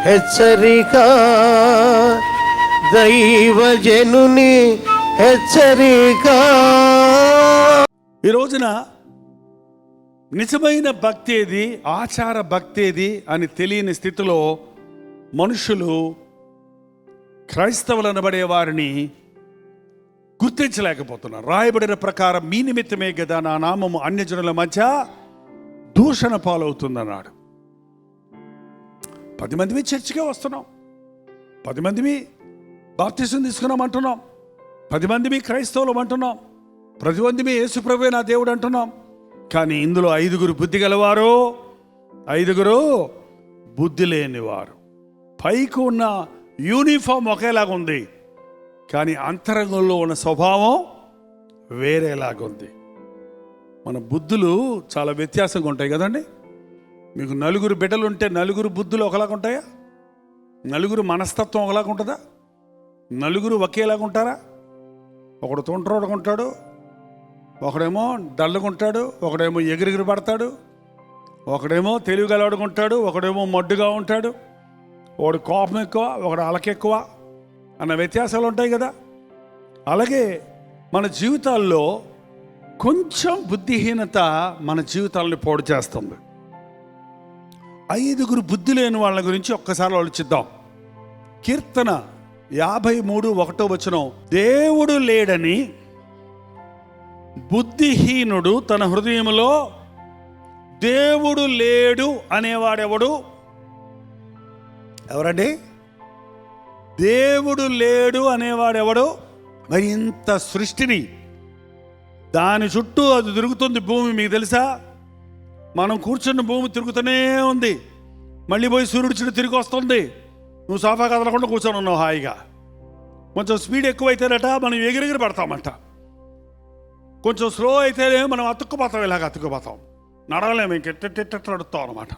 హెచ్చరిక, దైవజనుని హెచ్చరిక. ఈ రోజున నిజమైన భక్తి ఏది, ఆచార భక్తి ఏది అని తెలియని స్థితిలో మనుషులు క్రైస్తవులు అనబడే వారిని గుర్తించలేకపోతున్నారు. రాయబడిన ప్రకారం మీ నిమిత్తమే కదా నా నామము అన్యజనుల మధ్య దూషణ పాలవుతుందన్నాడు. 10 మందివి చర్చికే వస్తున్నాం, 10 మందివి బాప్తిసం తీసుకున్నాం అంటున్నాం, 10 మందివి క్రైస్తవులం అంటున్నాం, 10 మందివి యేసుప్రభువే నా దేవుడు అంటున్నాం. కానీ ఇందులో 5 బుద్ధి గలవారు, 5 బుద్ధి లేనివారు. పైకి ఉన్న యూనిఫామ్ ఒకేలాగా ఉంది, కానీ అంతరంగంలో ఉన్న స్వభావం వేరేలాగుంది. మన బుద్ధులు చాలా వ్యత్యాసంగా ఉంటాయి కదండి. మీకు 9 బిడ్డలు ఉంటే 9 బుద్ధులు ఒకలాగా ఉంటాయా? 9 మనస్తత్వం ఒకలాగా ఉంటుందా? 9 ఒకేలాగా ఉంటారా? ఒకడు తొంటరోడుగా ఉంటాడు, ఒకడేమో డల్లుగా ఉంటాడు, ఒకడేమో ఎగిరిగిరి పడతాడు, ఒకడేమో తెలివి గలవాడుగా ఉంటాడు, ఒకడేమో మడ్డుగా ఉంటాడు, ఒకడు కోపం ఎక్కువ, ఒకడు అలకెక్కువ అన్న వ్యత్యాసాలు ఉంటాయి కదా. అలాగే మన జీవితాల్లో కొంచెం బుద్ధిహీనత మన జీవితాలను పాడు చేస్తుంది. 5 బుద్ధి లేని వాళ్ళ గురించి ఒక్కసారి ఆలోచిద్దాం. కీర్తన 53:1 దేవుడు లేడని బుద్ధిహీనుడు తన హృదయంలో దేవుడు లేడు అనేవాడెవడు? ఎవరండి? దేవుడు లేడు అనేవాడెవడు? మరి ఇంత సృష్టిని, దాని చుట్టూ అది తిరుగుతుంది భూమి, మీకు తెలుసా? మనం కూర్చున్న భూమి తిరుగుతూనే ఉంది, మళ్ళీ పోయి సూర్యుడి చుట్టూ తిరిగి వస్తుంది. నువ్వు సోఫా కదలకుండా కూర్చొని ఉన్నావు హాయిగా. కొంచెం స్పీడ్ ఎక్కువైతేనట మనం ఎగిరెగిరి పడతామంట, కొంచెం స్లో అయితేనే మనం అతుక్కుపోతాం, ఇలాగ అతుక్కుపోతాం, నడవలేము, ఇంకెట్టెట్ట నడుస్తాం అనమాట.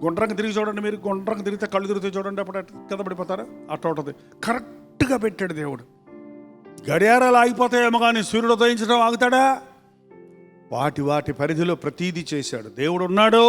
గుండ్రంగా తిరిగి చూడండి, మీరు గుండ్రంగా తిరిగితే కళ్ళు తిరిగితే చూడండి, అప్పుడు కింద పడిపోతారు. అట్లా ఉంటుంది. కరెక్ట్గా పెట్టాడు దేవుడు. గడియారాలు ఆగిపోతాయేమో కానీ సూర్యుడు ఉదయించడం ఆగుతాడా? వాటి పరిధిలో ప్రతీది చేశాడు. దేవుడు ఉన్నాడు,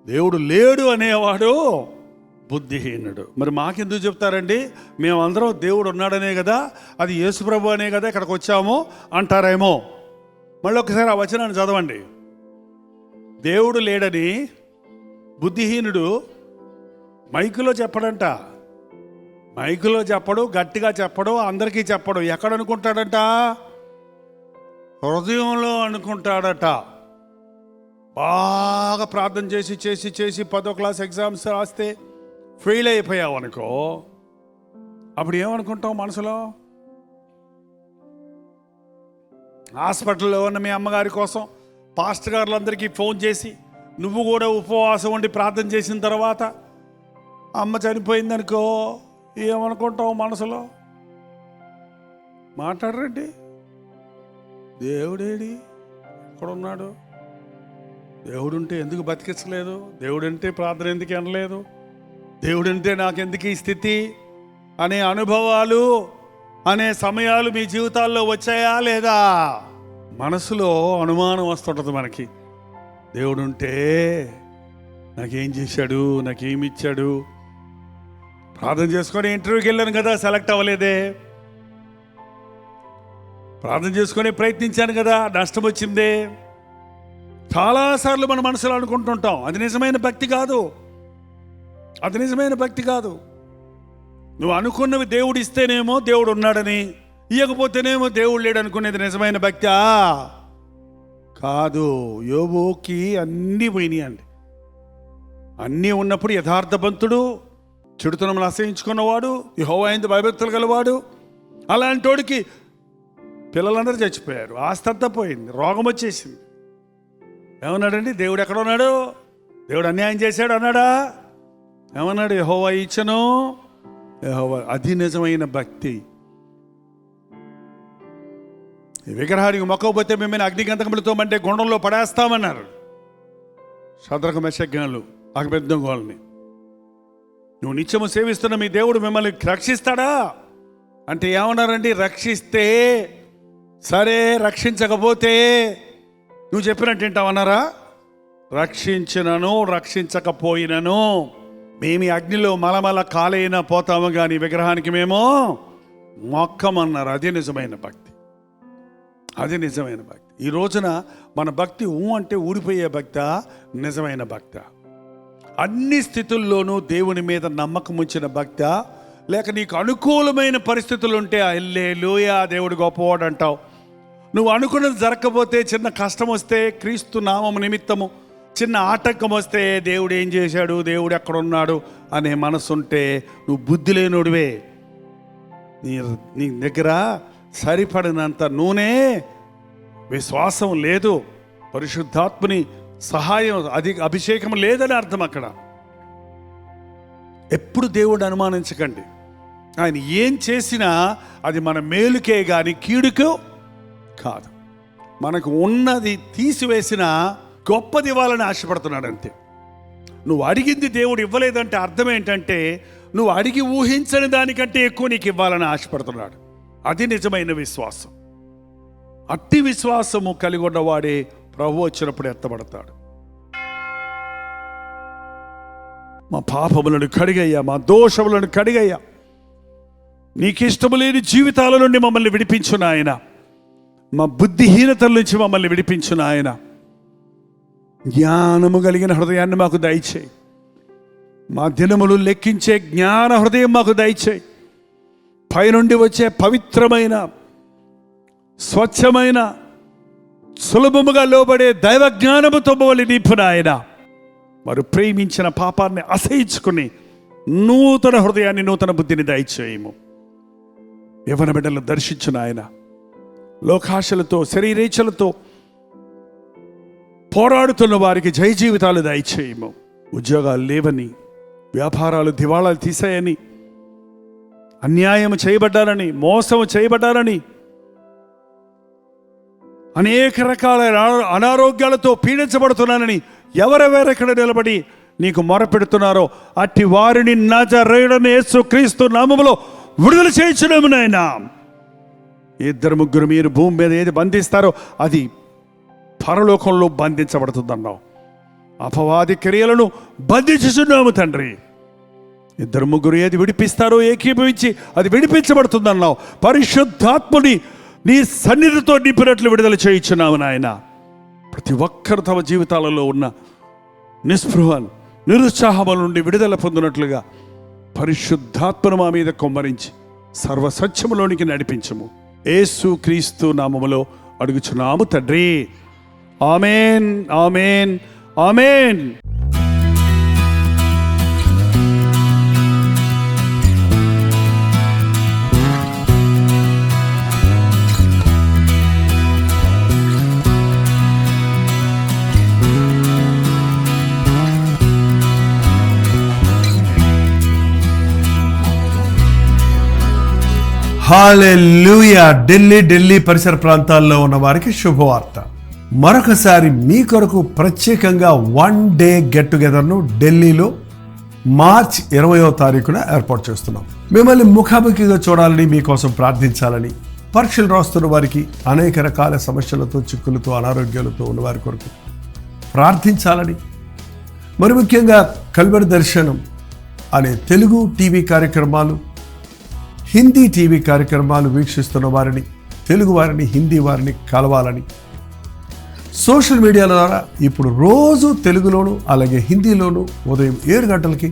దేవుడు లేడు అనేవాడు బుద్ధిహీనుడు. మరి మాకెందుకు చెప్తారండి? మేమందరం దేవుడు ఉన్నాడనే కదా, అది యేసుప్రభు అనే కదా ఇక్కడికి వచ్చాము అంటారేమో. మళ్ళీ ఒకసారి ఆ వచనాన్ని చదవండి. దేవుడు లేడని బుద్ధిహీనుడు మైకులో చెప్పడంట, మైకులో చెప్పడు, గట్టిగా చెప్పడు, అందరికీ చెప్పడు. ఎక్కడ అనుకుంటాడంట? హృదయంలో అనుకుంటాడట. బాగా ప్రార్థన చేసి చేసి చేసి 10వ క్లాస్ ఎగ్జామ్స్ రాస్తే ఫెయిల్ అయిపోయావు అనుకో, అప్పుడు ఏమనుకుంటావు మనసులో? హాస్పిటల్లో ఉన్న మీ అమ్మగారి కోసం పాస్టర్ గారులందరికీ ఫోన్ చేసి నువ్వు కూడా ఉపవాసం ఉండి ప్రార్థన చేసిన తర్వాత అమ్మ చనిపోయిందనుకో, ఏమనుకుంటావు మనసులో? మాట్లాడరండి. దేవుడేడి, ఎక్కడున్నాడు? దేవుడుంటే ఎందుకు బతికించలేదు? దేవుడంటే ప్రార్థన ఎందుకు అనలేదు? దేవుడంటే నాకెందుకు ఈ స్థితి అనే అనుభవాలు, అనే సమయాలు మీ జీవితాల్లో వచ్చాయా లేదా? మనసులో అనుమానం వస్తుంటుంది మనకి. దేవుడుంటే నాకేం చేశాడు, నాకేమి ఇచ్చాడు? ప్రార్థన చేసుకొని ఇంటర్వ్యూకి వెళ్ళాను కదా, సెలెక్ట్ అవ్వలేదే. ప్రార్థన చేసుకొని ప్రయత్నించాను కదా, నష్టం వచ్చిందే. చాలాసార్లు మన మనసులో అనుకుంటుంటాం. అది నిజమైన భక్తి కాదు, అది నిజమైన భక్తి కాదు. నువ్వు అనుకున్నవి దేవుడు ఇస్తేనేమో దేవుడు ఉన్నాడని, ఇవ్వకపోతేనేమో దేవుడు లేడు అనుకునేది నిజమైన భక్తి కాదు. యోబుకి అన్నీ పోయినాయి అండి. అన్నీ ఉన్నప్పుడు యథార్థవంతుడు, చెడుతనములు అసహించుకున్నవాడు, యెహోవా యందు భయభక్తులు గలవాడు. అలాంటోడికి పిల్లలందరూ చచ్చిపోయారు, ఆస్తి అంతా పోయింది, రోగం వచ్చేసింది. ఏమన్నాడండి? దేవుడు ఎక్కడ ఉన్నాడు? దేవుడు అన్యాయం చేశాడు అన్నాడా? ఏమన్నాడు? యెహోవా ఇచ్చను, యెహోవా. అది నిజమైన భక్తి. విగ్రహానికి మొక్కకపోతే మిమ్మల్ని అగ్నిగంధకములతో మంటే గుండంలో పడేస్తామన్నారు షద్రకు, మెషకు, అబేద్నెగోల్ని. నువ్వు నిత్యము సేవిస్తున్న మీ దేవుడు మిమ్మల్ని రక్షిస్తాడా అంటే ఏమన్నారండి? రక్షిస్తే సరే, రక్షించకపోతే నువ్వు చెప్పినట్టు వింటావన్నారా? రక్షించినను రక్షించకపోయినను మేము ఈ అగ్నిలో మలమల కాలైనా పోతాము కానీ విగ్రహానికి మేము మొక్కమన్నారు. అది నిజమైన భక్తి, అది నిజమైన భక్తి. ఈ రోజున మన భక్తి అంటే ఊడిపోయే భక్త, నిజమైన భక్త? అన్ని స్థితుల్లోనూ దేవుని మీద నమ్మకం ఉంచిన భక్త, లేక నీకు అనుకూలమైన పరిస్థితులు ఉంటే హల్లెలూయా దేవుడు గొప్పవాడు అంటావు. నువ్వు అనుకున్నది జరగకపోతే, చిన్న కష్టం వస్తే, క్రీస్తు నామము నిమిత్తము చిన్న ఆటంకం వస్తే దేవుడు ఏం చేశాడు, దేవుడు ఎక్కడున్నాడు అనే మనసు ఉంటే నువ్వు బుద్ధి లేనుడివే. నీ దగ్గర సరిపడినంత నూనె, విశ్వాసం లేదు, పరిశుద్ధాత్మని సహాయం, అది అభిషేకం లేదని అర్థం. అక్కడ ఎప్పుడు దేవుడు అనుమానించకండి. ఆయన ఏం చేసినా అది మన మేలుకే కానీ కీడుకు కాదు. మనకు ఉన్నది తీసివేసిన గొప్పది ఇవ్వాలని ఆశపడుతున్నాడు అంతే. నువ్వు అడిగింది దేవుడు ఇవ్వలేదంటే అర్థం ఏంటంటే నువ్వు అడిగి ఊహించని దానికంటే ఎక్కువ నీకు ఇవ్వాలని ఆశపడుతున్నాడు. అది నిజమైన విశ్వాసం. అట్టి విశ్వాసము కలిగి ఉన్నవాడే ప్రభు వచ్చినప్పుడు ఎత్తబడతాడు. మా పాపములను కడిగయ్యా, మా దోషములను కడిగయ్యా, నీకిష్టము లేని జీవితాల నుండి మమ్మల్ని విడిపించును ఆయన, మా బుద్ధిహీనతల నుంచి మమ్మల్ని విడిపించును ఆయన. జ్ఞానము కలిగిన హృదయాన్ని మాకు దయచేయి, మా దినములు లెక్కించే జ్ఞాన హృదయం మాకు దయచేయి. పైనుండి వచ్చే పవిత్రమైన, స్వచ్ఛమైన, సులభముగా లోబడే దైవ జ్ఞానముతో మమ్మల్ని నింపున ఆయన. వారు ప్రేమించిన పాపాన్ని అసహించుకుని నూతన హృదయాన్ని, నూతన బుద్ధిని దయచేయము. యవ్వన బిడ్డలను దర్శించిన ఆయన, లోకాశలతో శరీరేచ్ఛలతో పోరాడుతున్న వారికి జయ జీవితాలు దయచేయము. ఉద్యోగాలు లేవని, వ్యాపారాలు దివాళాలు తీసాయని, అన్యాయం చేయబడ్డారని, మోసం చేయబడ్డారని, అనేక రకాల అనారోగ్యాలతో పీడించబడుతున్నానని ఎవరెవరెక్కడ నిలబడి నీకు మొరపెడుతున్నారో అట్టి వారిని నజరేయుడైన యేసుక్రీస్తు నామములో విడుదల చేయించున్నాము నాయనా. 2-3 మీరు భూమి మీద ఏది బంధిస్తారో అది పరలోకంలో బంధించబడుతుందన్నావు. అపవాది క్రియలను బంధించుచున్నాము తండ్రి. 2-3 ఏది విడిపిస్తారో ఏకీభవించి అది విడిపించబడుతుందన్నావు. పరిశుద్ధాత్ముని నీ సన్నిధితో నింపినట్లు విడుదల చేయించున్నాము నాయన. ప్రతి ఒక్కరు తమ జీవితాలలో ఉన్న నిస్పృహ, నిరుత్సాహముల నుండి విడుదల పొందినట్లుగా పరిశుద్ధాత్మను మా మీద కొమ్మరించి సర్వసత్యములోనికి నడిపించము. యేసు క్రీస్తు నామములో అడుగుచున్నాము తండ్రి. ఆమేన్, ఆమేన్, ఆమేన్. హల్లెలూయా. ఢిల్లీ పరిసర ప్రాంతాల్లో ఉన్న వారికి శుభవార్త. మరొకసారి మీ కొరకు ప్రత్యేకంగా 1 డే గెట్ టుగెదర్ను ఢిల్లీలో మార్చి 20వ తారీఖున ఏర్పాటు చేస్తున్నాం. మిమ్మల్ని ముఖాముఖిగా చూడాలని, మీకోసం ప్రార్థించాలని, పరీక్షలు రాస్తున్న వారికి, అనేక రకాల సమస్యలతో, చిక్కులతో, అనారోగ్యాలతో ఉన్న వారి కొరకు ప్రార్థించాలని, మరి ముఖ్యంగా కల్వరి దర్శనం అనే తెలుగు టీవీ కార్యక్రమాలు, హిందీ టీవీ కార్యక్రమాలు వీక్షిస్తున్న వారిని, తెలుగు వారిని, హిందీ వారిని కలవాలని, సోషల్ మీడియా ద్వారా ఇప్పుడు రోజు తెలుగులోను అలాగే హిందీలోను ఉదయం 7 గంటలకి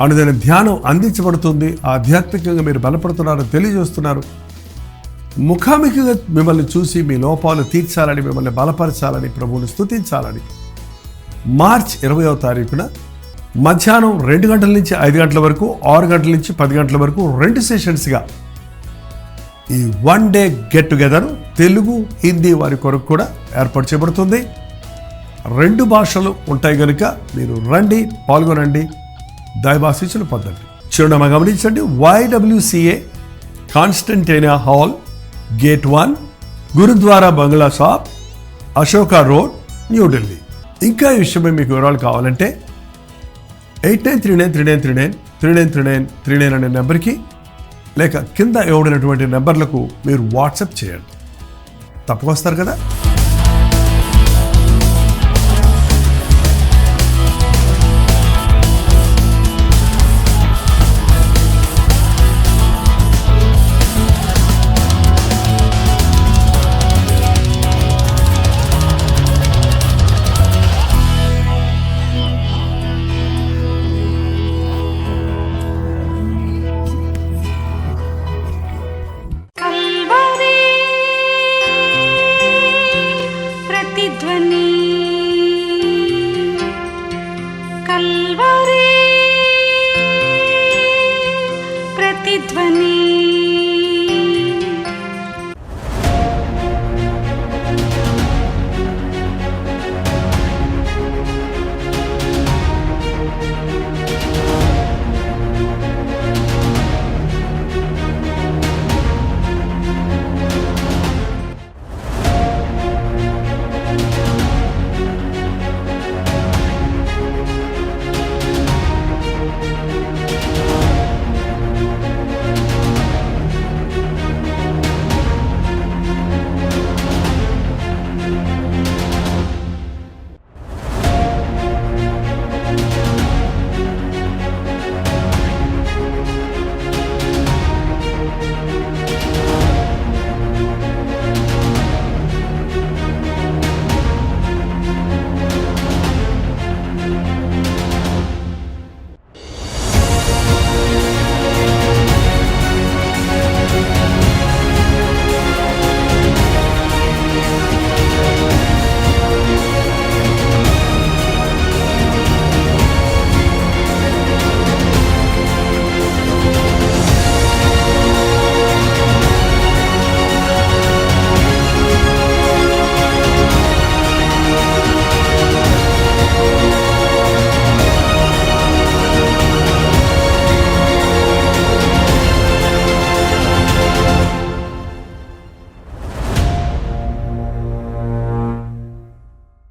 అనుదిన ధ్యానం అందించబడుతుంది. ఆధ్యాత్మికంగా మీరు బలపడుతున్నారని తెలియజేస్తున్నారు. ముఖాముఖిగా మిమ్మల్ని చూసి మీ లోపాలు తీర్చాలని, మిమ్మల్ని బలపరచాలని, ప్రభువుని స్తుతించాలని మార్చి 20వ తారీఖున మధ్యాహ్నం 2 గంటల నుంచి 5 గంటల వరకు, 6 గంటల నుంచి 10 గంటల వరకు 2 సెషన్స్గా ఈ 1 day get together Telugu, Hindi వారి కొరకు కూడా ఏర్పాటు చేయబడుతుంది. 2 భాషలు ఉంటాయి కనుక మీరు రండి, పాల్గొనండి, దైవాశీస్సులు పొందండి. చిరునామా గమనించండి. YWCA కాన్స్టంటైనా హాల్, గేట్ 1, గురుద్వారా బంగ్లా షాప్, అశోకా రోడ్, న్యూఢిల్లీ. ఇంకా ఈ విషయమై మీకు వివరాలు కావాలంటే 8939393939 అనే నెంబర్కి లేక కింద ఇవ్వబడినటువంటి నెంబర్లకు మీరు వాట్సాప్ చేయండి. తప్పకొస్తారు కదా.